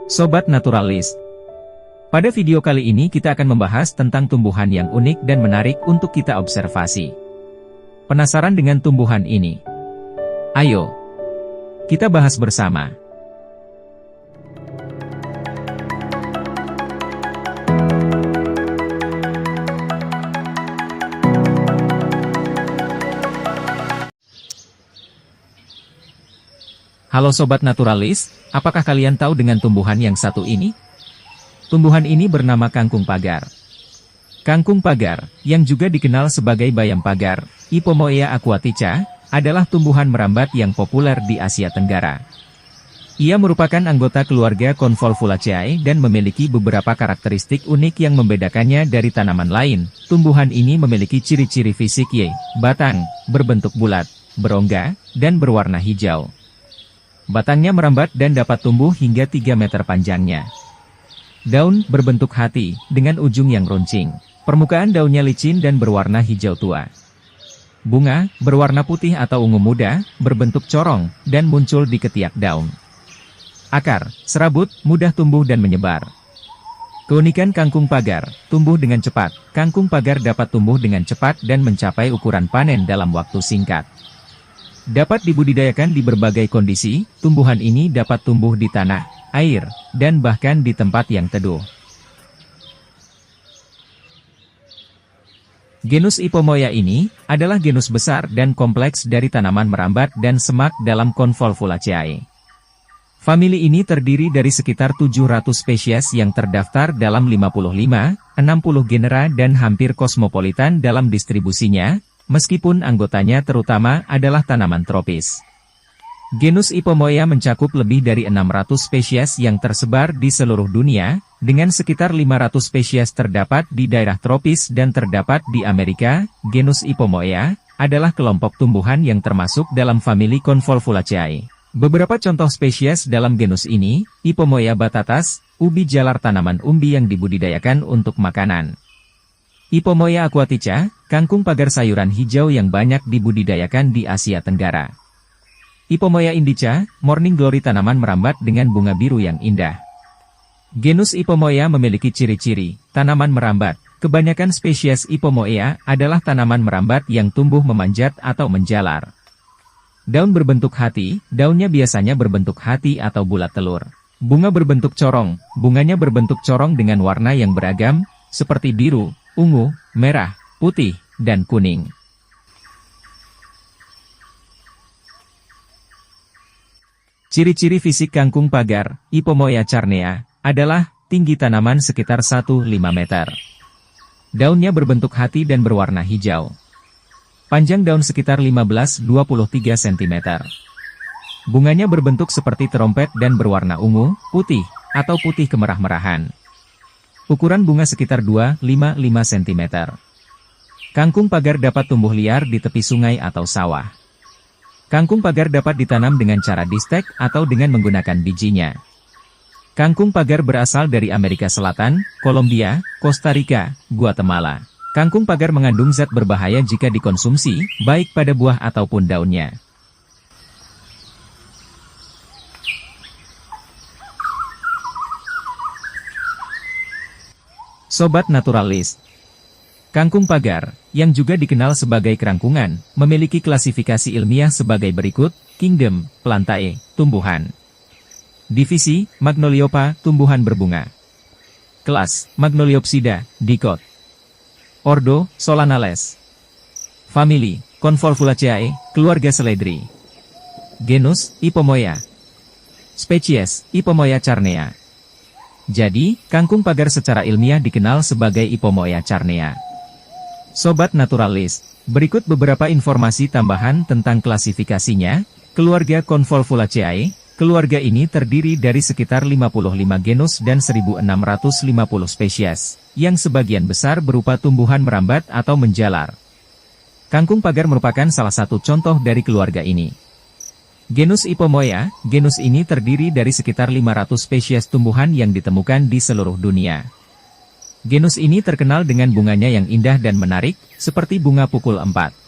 Sobat Naturalis, pada video kali ini kita akan membahas tentang tumbuhan yang unik dan menarik untuk kita observasi. Penasaran dengan tumbuhan ini? Ayo, kita bahas bersama. Halo Sobat Naturalis, apakah kalian tahu dengan tumbuhan yang satu ini? Tumbuhan ini bernama kangkung pagar. Kangkung pagar, yang juga dikenal sebagai bayam pagar, Ipomoea aquatica, adalah tumbuhan merambat yang populer di Asia Tenggara. Ia merupakan anggota keluarga Convolvulaceae dan memiliki beberapa karakteristik unik yang membedakannya dari tanaman lain. Tumbuhan ini memiliki ciri-ciri fisik batang, berbentuk bulat, berongga, dan berwarna hijau. Batangnya merambat dan dapat tumbuh hingga 3 meter panjangnya. Daun berbentuk hati, dengan ujung yang runcing. Permukaan daunnya licin dan berwarna hijau tua. Bunga, berwarna putih atau ungu muda, berbentuk corong, dan muncul di ketiak daun. Akar, serabut, mudah tumbuh dan menyebar. Keunikan kangkung pagar, tumbuh dengan cepat. Kangkung pagar dapat tumbuh dengan cepat dan mencapai ukuran panen dalam waktu singkat. Dapat dibudidayakan di berbagai kondisi, tumbuhan ini dapat tumbuh di tanah, air, dan bahkan di tempat yang teduh. Genus Ipomoea ini adalah genus besar dan kompleks dari tanaman merambat dan semak dalam Convolvulaceae. Famili ini terdiri dari sekitar 700 spesies yang terdaftar dalam 55, 60 genera dan hampir kosmopolitan dalam distribusinya, meskipun anggotanya terutama adalah tanaman tropis. Genus Ipomoea mencakup lebih dari 600 spesies yang tersebar di seluruh dunia, dengan sekitar 500 spesies terdapat di daerah tropis dan terdapat di Amerika. Genus Ipomoea adalah kelompok tumbuhan yang termasuk dalam famili Convolvulaceae. Beberapa contoh spesies dalam genus ini, Ipomoea batatas, ubi jalar tanaman umbi yang dibudidayakan untuk makanan. Ipomoea aquatica, kangkung pagar sayuran hijau yang banyak dibudidayakan di Asia Tenggara. Ipomoea indica, morning glory tanaman merambat dengan bunga biru yang indah. Genus Ipomoea memiliki ciri-ciri, tanaman merambat. Kebanyakan spesies Ipomoea adalah tanaman merambat yang tumbuh memanjat atau menjalar. Daun berbentuk hati, daunnya biasanya berbentuk hati atau bulat telur. Bunga berbentuk corong, bunganya berbentuk corong dengan warna yang beragam, seperti biru, ungu, merah, putih, dan kuning. Ciri-ciri fisik kangkung pagar, Ipomoea carnea, adalah tinggi tanaman sekitar 1,5 meter. Daunnya berbentuk hati dan berwarna hijau. Panjang daun sekitar 15-23 cm. Bunganya berbentuk seperti terompet dan berwarna ungu, putih, atau putih kemerah-merahan. Ukuran bunga sekitar 2-5 cm. Kangkung pagar dapat tumbuh liar di tepi sungai atau sawah. Kangkung pagar dapat ditanam dengan cara distek atau dengan menggunakan bijinya. Kangkung pagar berasal dari Amerika Selatan, Kolombia, Kosta Rika, Guatemala. Kangkung pagar mengandung zat berbahaya jika dikonsumsi, baik pada buah ataupun daunnya. Sobat Naturalis, kangkung pagar, yang juga dikenal sebagai kerangkungan, memiliki klasifikasi ilmiah sebagai berikut: Kingdom, Plantae, tumbuhan. Divisi, Magnoliopa, tumbuhan berbunga. Kelas, Magnoliopsida, dicot. Ordo, Solanales. Famili, Convolvulaceae, keluarga seledri. Genus, Ipomoea. Spesies, Ipomoea carnea. Jadi, kangkung pagar secara ilmiah dikenal sebagai Ipomoea carnea. Sobat Naturalis, berikut beberapa informasi tambahan tentang klasifikasinya. Keluarga Convolvulaceae. Keluarga ini terdiri dari sekitar 55 genus dan 1.650 spesies, yang sebagian besar berupa tumbuhan merambat atau menjalar. Kangkung pagar merupakan salah satu contoh dari keluarga ini. Genus Ipomoea, genus ini terdiri dari sekitar 500 spesies tumbuhan yang ditemukan di seluruh dunia. Genus ini terkenal dengan bunganya yang indah dan menarik, seperti bunga pukul 4.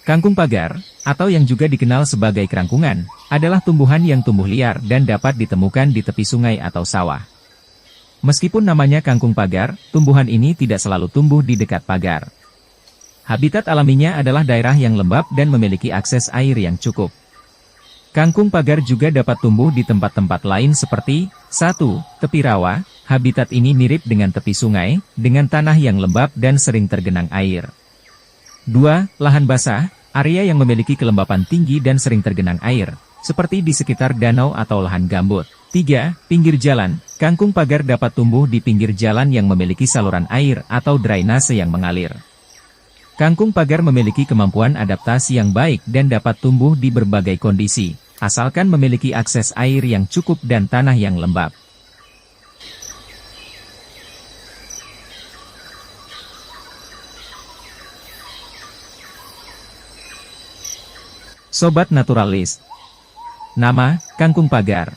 Kangkung pagar, atau yang juga dikenal sebagai kerangkungan, adalah tumbuhan yang tumbuh liar dan dapat ditemukan di tepi sungai atau sawah. Meskipun namanya kangkung pagar, tumbuhan ini tidak selalu tumbuh di dekat pagar. Habitat alaminya adalah daerah yang lembab dan memiliki akses air yang cukup. Kangkung pagar juga dapat tumbuh di tempat-tempat lain seperti 1. Tepi rawa. Habitat ini mirip dengan tepi sungai, dengan tanah yang lembab dan sering tergenang air. 2. Lahan basah, area yang memiliki kelembapan tinggi dan sering tergenang air, seperti di sekitar danau atau lahan gambut. 3. Pinggir jalan, kangkung pagar dapat tumbuh di pinggir jalan yang memiliki saluran air atau drainase yang mengalir. Kangkung pagar memiliki kemampuan adaptasi yang baik dan dapat tumbuh di berbagai kondisi, asalkan memiliki akses air yang cukup dan tanah yang lembab. Sobat Naturalis. Nama, kangkung pagar,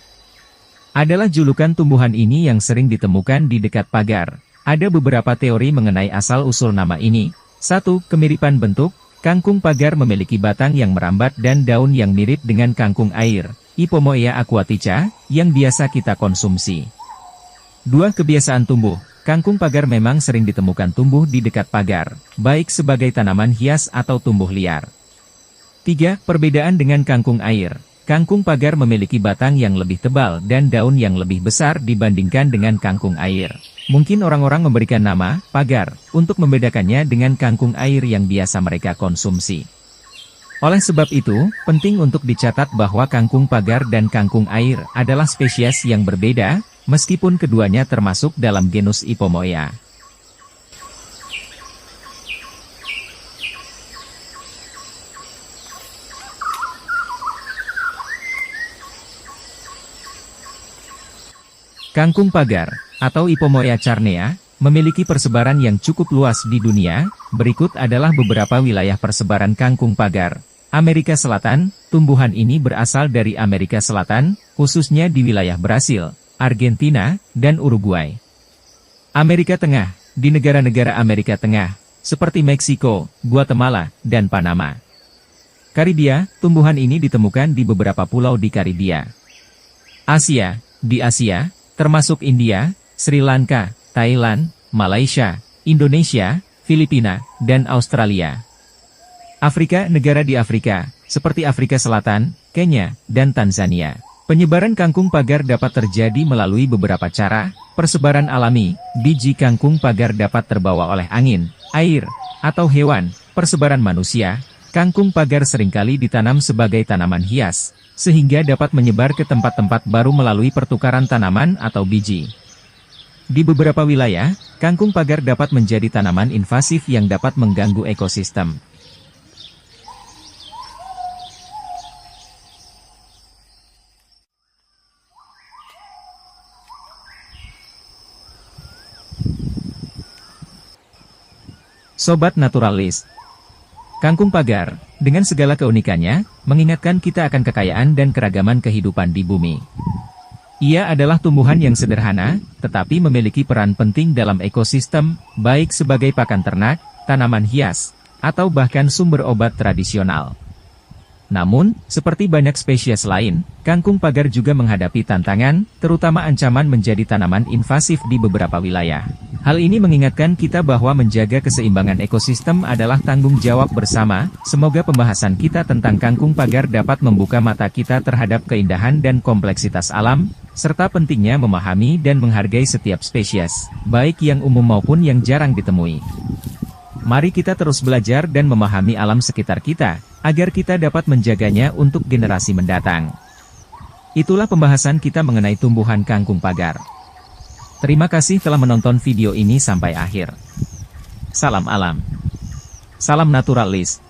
adalah julukan tumbuhan ini yang sering ditemukan di dekat pagar. Ada beberapa teori mengenai asal-usul nama ini. 1. Kemiripan bentuk, kangkung pagar memiliki batang yang merambat dan daun yang mirip dengan kangkung air, Ipomoea aquatica, yang biasa kita konsumsi. 2. Kebiasaan tumbuh, kangkung pagar memang sering ditemukan tumbuh di dekat pagar, baik sebagai tanaman hias atau tumbuh liar. 3. Perbedaan dengan kangkung air. Kangkung pagar memiliki batang yang lebih tebal dan daun yang lebih besar dibandingkan dengan kangkung air. Mungkin orang-orang memberikan nama pagar untuk membedakannya dengan kangkung air yang biasa mereka konsumsi. Oleh sebab itu, penting untuk dicatat bahwa kangkung pagar dan kangkung air adalah spesies yang berbeda, meskipun keduanya termasuk dalam genus Ipomoea. Kangkung pagar, atau Ipomoea charnea, memiliki persebaran yang cukup luas di dunia. Berikut adalah beberapa wilayah persebaran kangkung pagar. Amerika Selatan, tumbuhan ini berasal dari Amerika Selatan, khususnya di wilayah Brasil, Argentina, dan Uruguay. Amerika Tengah, di negara-negara Amerika Tengah, seperti Meksiko, Guatemala, dan Panama. Karibia, tumbuhan ini ditemukan di beberapa pulau di Karibia. Asia, di Asia, termasuk India, Sri Lanka, Thailand, Malaysia, Indonesia, Filipina, dan Australia. Afrika, negara di Afrika, seperti Afrika Selatan, Kenya, dan Tanzania. Penyebaran kangkung pagar dapat terjadi melalui beberapa cara. Persebaran alami, biji kangkung pagar dapat terbawa oleh angin, air, atau hewan. Persebaran manusia, kangkung pagar seringkali ditanam sebagai tanaman hias, sehingga dapat menyebar ke tempat-tempat baru melalui pertukaran tanaman atau biji. Di beberapa wilayah, kangkung pagar dapat menjadi tanaman invasif yang dapat mengganggu ekosistem. Sobat Naturalis. Kangkung pagar, dengan segala keunikannya, mengingatkan kita akan kekayaan dan keragaman kehidupan di bumi. Ia adalah tumbuhan yang sederhana, tetapi memiliki peran penting dalam ekosistem, baik sebagai pakan ternak, tanaman hias, atau bahkan sumber obat tradisional. Namun, seperti banyak spesies lain, kangkung pagar juga menghadapi tantangan, terutama ancaman menjadi tanaman invasif di beberapa wilayah. Hal ini mengingatkan kita bahwa menjaga keseimbangan ekosistem adalah tanggung jawab bersama. Semoga pembahasan kita tentang kangkung pagar dapat membuka mata kita terhadap keindahan dan kompleksitas alam, serta pentingnya memahami dan menghargai setiap spesies, baik yang umum maupun yang jarang ditemui. Mari kita terus belajar dan memahami alam sekitar kita, agar kita dapat menjaganya untuk generasi mendatang. Itulah pembahasan kita mengenai tumbuhan kangkung pagar. Terima kasih telah menonton video ini sampai akhir. Salam alam. Salam naturalis.